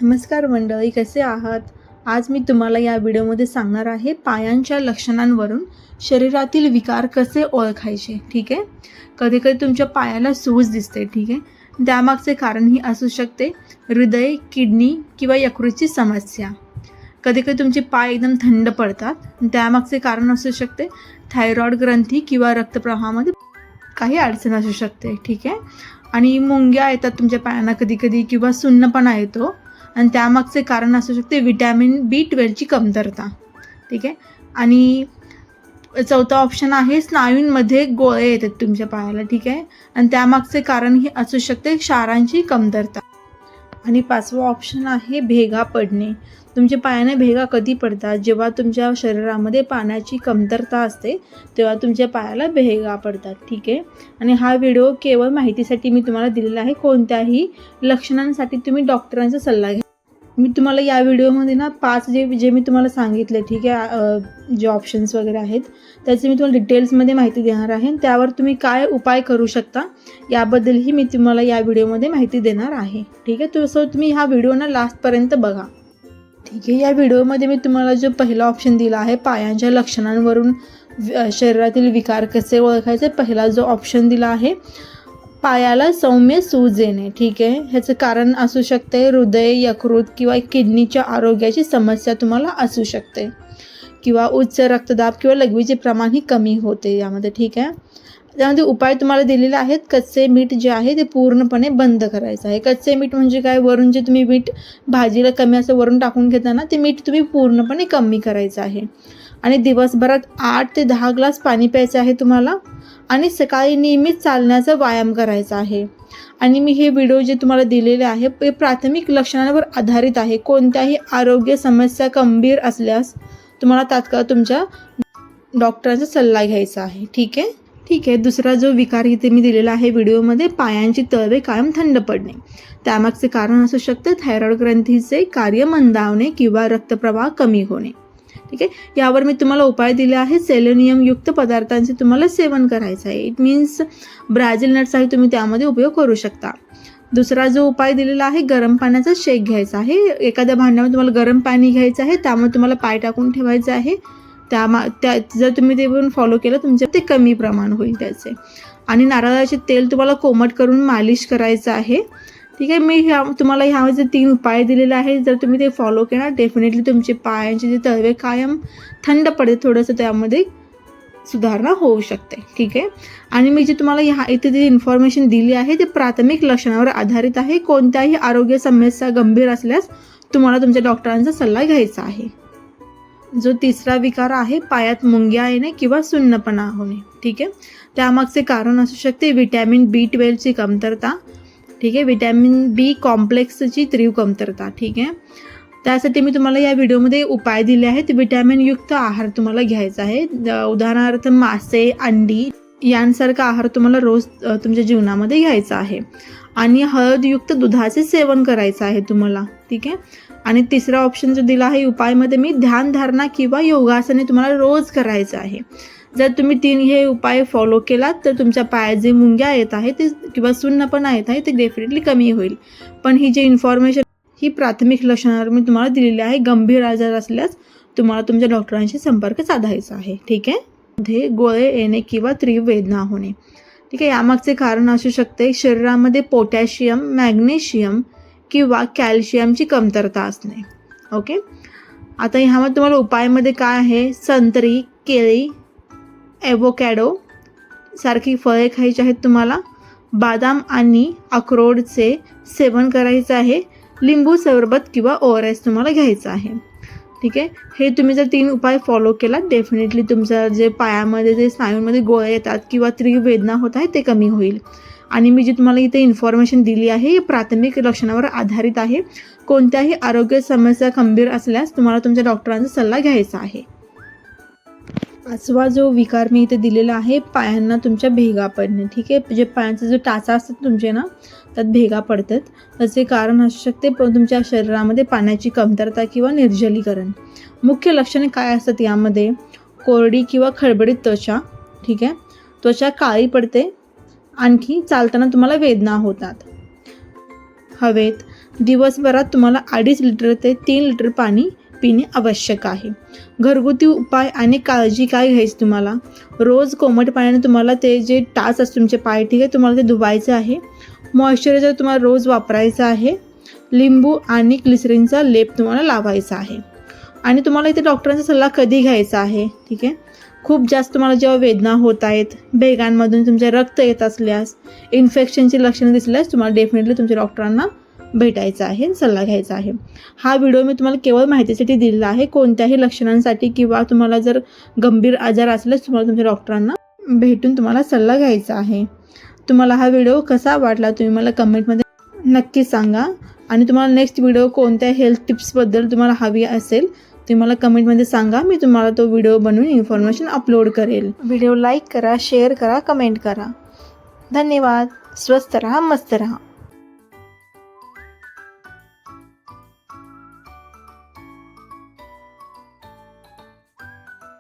नमस्कार मंडळी, कसे आहात? आज मी तुम्हाला या व्हिडिओमध्ये सांगणार आहे पायांच्या लक्षणांवरून शरीरातील विकार कसे ओळखायचे. ठीक आहे. कधी कधी तुमच्या पायाला सूज दिसते. ठीक आहे. त्यामागचे कारणही असू शकते हृदय, किडनी किंवा यकृतीची समस्या. कधी कधी तुमचे पाय एकदम थंड पडतात. त्यामागचे कारण असू शकते थायरॉइड ग्रंथी किंवा रक्तप्रवाहामध्ये काही अडचण असू शकते. ठीक आहे. आणि मुंग्या येतात तुमच्या पायांना कधी कधी किंवा सुन्नपणा येतो आणि त्यामागचे कारण असू शकते विटॅमिन B12ची कमतरता. ठीक आहे. आणि चौथा ऑप्शन आहे स्नायूंमध्ये गोळे येतात तुमच्या पायाला. ठीक आहे. आणि त्यामागचे कारण हे असू शकते क्षारांची कमतरता. आणि पाचवा ऑप्शन आहे भेगा पडणे. तुमच्या पायाने भेगा कधी पडतात? जेव्हा तुमच्या शरीरामध्ये पाण्याची कमतरता असते तेव्हा तुमच्या पायाला भेगा पडतात. ठीक आहे. आणि हा व्हिडिओ केवळ माहितीसाठी मी तुम्हाला दिलेला आहे. कोणत्याही लक्षणांसाठी तुम्ही डॉक्टरांचा सल्ला घ्या. मी तुम्हाला या व्हिडिओमध्ये ना 5 जे मी तुम्हाला सांगितले, ठीक आहे, जे ऑप्शन्स वगैरे आहेत त्याची मी तुम्हाला डिटेल्समध्ये माहिती देणार आहे. त्यावर तुम्ही काय उपाय करू शकता याबद्दलही मी तुम्हाला या व्हिडिओमध्ये माहिती देणार आहे. ठीक आहे. सो तुम्ही हा व्हिडिओ ना लास्टपर्यंत बघा. ठीक आहे. या व्हिडिओमध्ये मी तुम्हाला जो पहिला ऑप्शन दिला आहे पायांच्या लक्षणांवरून शरीरातील विकार कसे ओळखायचे, पहिला जो ऑप्शन दिला आहे पायाला सौम्य सूज येणे. ठीक आहे. ह्याचं कारण असू शकते हृदय, यकृत किंवा किडनीच्या आरोग्याची समस्या तुम्हाला असू शकते किंवा उच्च रक्तदाब किंवा लघवीचे प्रमाणही कमी होते यामध्ये. ठीक आहे. त्यामध्ये उपाय तुम्हाला दिलेले आहेत. कच्चे मीठ जे आहे ते पूर्णपणे बंद करायचं आहे. कच्चे मीठ म्हणजे काय? वरून जे तुम्ही मीठ भाजीला कमी असं वरून टाकून घेता ना, ते मीठ तुम्ही पूर्णपणे कमी करायचं आहे. आणि दिवसभरात 8 ते 10 ग्लास पाणी प्यायचं आहे तुम्हाला. आणि सकाळी नियमित चालण्याचा व्यायाम करायचा आहे. आणि मी हे व्हिडिओ जे तुम्हाला दिलेले आहे ते प्राथमिक लक्षणांवर आधारित आहे. कोणत्याही आरोग्य समस्या गंभीर असल्यास तुम्हाला तात्काळ तुमच्या डॉक्टरांचा सल्ला घ्यायचा आहे. ठीक आहे. ठीक आहे. दुसरा जो विकार इथे मी दिलेला आहे व्हिडिओमध्ये पायांची तळवे कायम थंड पडणे. त्यामागचे कारण असू शकते थायरॉइड ग्रंथीचे कार्य मंदावणे किंवा रक्तप्रवाह कमी होणे. ठीक आहे. यावर मी तुम्हाला उपाय दिले आहे. सेलेनियमयुक्त पदार्थांचे तुम्हाला सेवन करायचं आहे. इट मीन्स ब्राझील नट्सचाही तुम्ही त्यामध्ये उपयोग करू शकता. दुसरा जो उपाय दिलेला आहे गरम पाण्याचा शेक घ्यायचा आहे. एखाद्या भांड्यामध्ये तुम्हाला गरम पाणी घ्यायचं आहे, त्यामुळे तुम्हाला पाय टाकून ठेवायचं आहे. जर तुम्ही ते पण फॉलो केलं तुमच्या ते कमी प्रमाण होईल त्याचे. आणि नारळाचे तेल तुम्हाला कोमट करून मालिश करायचं आहे. ठीक आहे. मी तुम्हाला ह्यामध्ये 3 उपाय दिलेले आहेत. जर तुम्ही ते फॉलो केला डेफिनेटली तुमचे पायांचे जे तळवे कायम थंड पडते, थोडंसं त्यामध्ये सुधारणा होऊ शकते. ठीक आहे. आणि मी जे तुम्हाला इथे जी इन्फॉर्मेशन दिली आहे ते प्राथमिक लक्षणावर आधारित आहे. कोणत्याही आरोग्य समस्या गंभीर असल्यास तुम्हाला तुमच्या डॉक्टरांचा सल्ला घ्यायचा आहे. जो तिसरा विकार आहे पायात मुंग्या येणे किंवा सुन्नपणा होणे. ठीक आहे. त्यामागचे कारण असू शकते विटॅमिन B12ची कमतरता. ठीक आहे. विटॅमिन B कॉम्प्लेक्सची तीव्र कमतरता. ठीक आहे. त्यासाठी मी तुम्हाला या व्हिडिओमध्ये उपाय दिले आहेत. विटॅमिनयुक्त आहार तुम्हाला घ्यायचा आहे. उदाहरणार्थ मासे, अंडी यांसारखा आहार तुम्हाला रोज तुमच्या जीवनामध्ये घ्यायचा आहे. आणि हळदयुक्त दुधाचे सेवन करायचं आहे तुम्हाला. ठीक आहे. आणि तिसरा ऑप्शन जो दिला आहे उपायमध्ये मी ध्यानधारणा किंवा योगासने तुम्हाला रोज करायचं आहे. जर तुम्ही 3 हे उपाय फॉलो केलात तर तुमच्या पायात जे मुंग्या येत आहे ते किंवा सुन्नपणा येत आहे ते डेफिनेटली कमी होईल. पण ही जी इन्फॉर्मेशन ही प्राथमिक लक्षणांवर मी तुम्हाला दिलेली आहे. गंभीर आजार असल्यास तुम्हाला तुमच्या डॉक्टरांशी संपर्क साधायचा आहे. ठीक आहे. मध्ये गोळे येणे किंवा तीव्र वेदना होणे. ठीक आहे. यामागचे कारण असू शकते शरीरामध्ये पोटॅशियम, मॅग्नेशियम किंवा कॅल्शियमची कमतरता असणे. ओके. आता ह्यामध्ये तुम्हाला उपायामध्ये काय आहे? संत्री, केळी, ॲव्होकॅडो सारखी फळे खायची आहेत तुम्हाला. बदाम आणि अक्रोडचे सेवन करायचं आहे. लिंबू सरबत किंवा ORS तुम्हाला घ्यायचं आहे. ठीक आहे. हे तुम्ही जर 3 उपाय फॉलो केलात डेफिनेटली तुमचं जे पायामध्ये जे स्नायूंमध्ये गोळे येतात किंवा तीव्र वेदना होत आहे ते कमी होईल. आणि मी जी तुम्हाला इथे इन्फॉर्मेशन दिली आहे ही प्राथमिक लक्षणावर आधारित आहे. कोणत्याही आरोग्य समस्या गंभीर असल्यास तुम्हाला तुमच्या डॉक्टरांचा सल्ला घ्यायचा आहे. 5वा जो विकार मी इथे दिलेला आहे पायांना तुमच्या भेगा पडणे. ठीक आहे. जे पायांचे जो टाचा असतात तुमचे ना त्यात भेगा पडतात. त्याचे कारण असू शकते तुमच्या शरीरामध्ये पाण्याची कमतरता किंवा निर्जलीकरण. मुख्य लक्षणे काय असतात यामध्ये? कोरडी किंवा खडबडीत त्वचा. ठीक आहे. त्वचा काळी पडते. आणखी चालताना तुम्हाला वेदना होतात. हवेत दिवसभरात तुम्हाला 2.5 लिटर ते 3 लिटर पाणी पिणे आवश्यक आहे. घरगुती उपाय आणि काळजी काय घ्यायची तुम्हाला? रोज कोमट पाण्याने तुम्हाला ते जे टाच असते तुमचे पाय, ठीक आहे, तुम्हाला ते धुवायचं आहे. मॉइश्चरायझर तुम्हाला रोज वापरायचं आहे. लिंबू आणि ग्लिसरीनचा लेप तुम्हाला लावायचा आहे. आणि तुम्हाला इथे डॉक्टरांचा सल्ला कधी घ्यायचा आहे, ठीक आहे? खूप जास्त तुम्हाला जेव्हा वेदना होत आहेत, भेगांमधून तुमचे रक्त येत असल्यास, इन्फेक्शनची लक्षणं दिसल्यास तुम्हाला डेफिनेटली तुमच्या डॉक्टरांना भेटायचं आहे, सल्ला घ्यायचा आहे. हा व्हिडिओ मी तुम्हाला केवळ माहितीसाठी दिलेला आहे. कोणत्याही लक्षणांसाठी किंवा तुम्हाला जर गंभीर आजार असल्यास तुम्हाला तुमच्या डॉक्टरांना भेटून तुम्हाला सल्ला घ्यायचा आहे. तुम्हाला हा व्हिडिओ कसा वाटला तुम्ही मला कमेंटमध्ये नक्की सांगा. आणि तुम्हाला नेक्स्ट व्हिडिओ कोणत्या हेल्थ टिप्सबद्दल तुम्हाला हवी असेल तुम्ही मला कमेंटमध्ये सांगा. मी तुम्हाला तो व्हिडिओ बनवून इन्फॉर्मेशन अपलोड करेल. व्हिडिओ लाईक करा, शेअर करा, कमेंट करा. धन्यवाद. स्वस्थ रहा, मस्त रहा.